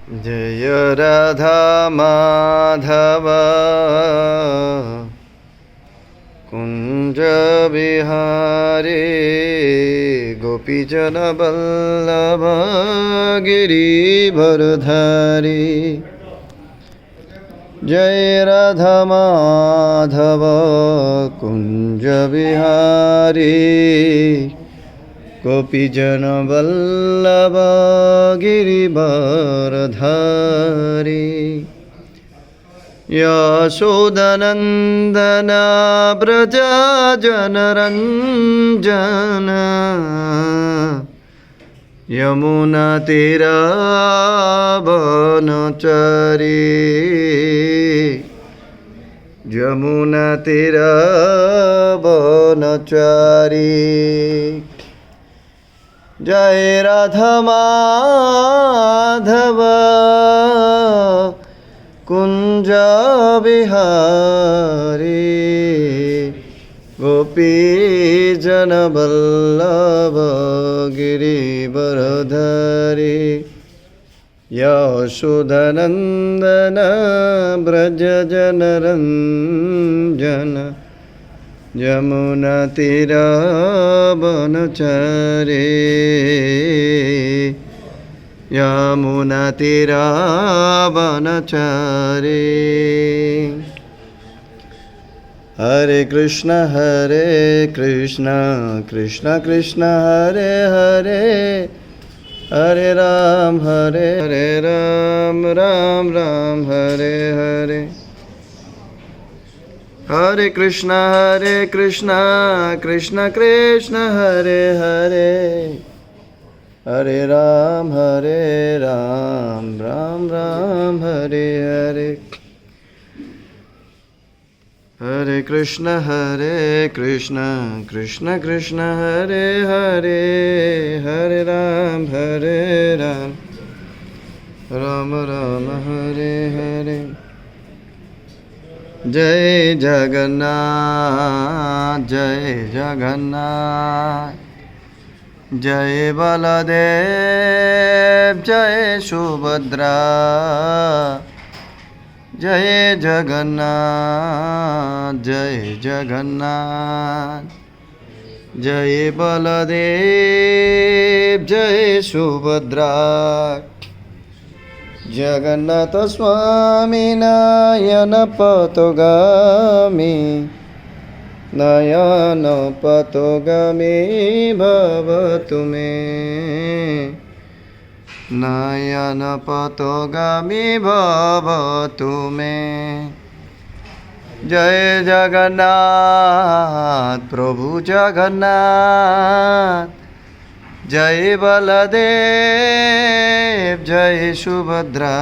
जय राधा माधव कुंज बिहारी गोपीजन वल्लभ गिरिवरधारी। जय राधा माधव कुंज बिहारी गोपीजन वल्लभ गिरिवरधारी। यशोदनंदन व्रज जनरंजन यमुना तीरावनचरी। यमुना तीरावनचरी। जय राधा माधव कुंज बिहारी गोपीजन वल्लभ गिरिवरधारी। यशोदनंदन व्रज जनरंजन यमुना तीरावनचरी। यमुना तीरावनचरी। हरे कृष्ण कृष्ण कृष्ण हरे हरे हरे राम राम राम हरे हरे। हरे कृष्ण कृष्ण कृष्ण हरे हरे हरे राम राम राम हरे हरे। हरे कृष्ण कृष्ण कृष्ण हरे हरे हरे राम राम राम हरे हरे। जय जगन्नाथ जय जगन्नाथ जय बलदेव जय सुभद्रा। जय जगन्नाथ जय जगन्नाथ जय बलदेव जय सुभद्रा। जगन्नाथ स्वामी नयन पथगामी नयन पथगामी भवतु मे। नयन पथगामी भवतु मे। जय जगन्नाथ प्रभु जगन्नाथ जय बलदेव जय सुभद्रा।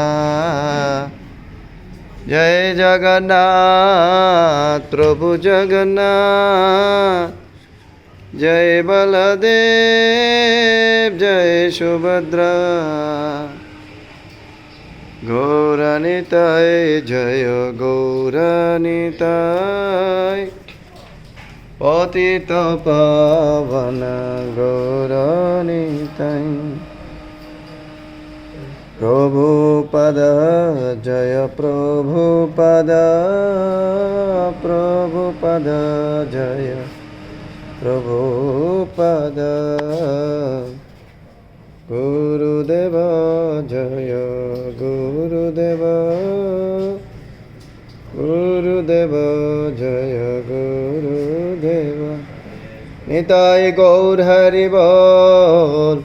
जय जगन्नाथ प्रभु जगन्नाथ जय बलदेव जय सुभद्रा। गौरनिताय जय गौरनिताय पतित पावन गौरनिताय। प्रभुपद जय प्रभुपद प्रभुपद जय प्रभुपद। गुरुदेव जय गुरुदेव गुरुदेव जय गुरुदेव। निताय गौर हरि बोल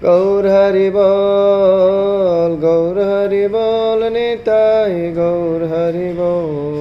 गौर हरि बोल गौर हरि बोल निताय गौर हरि बोल।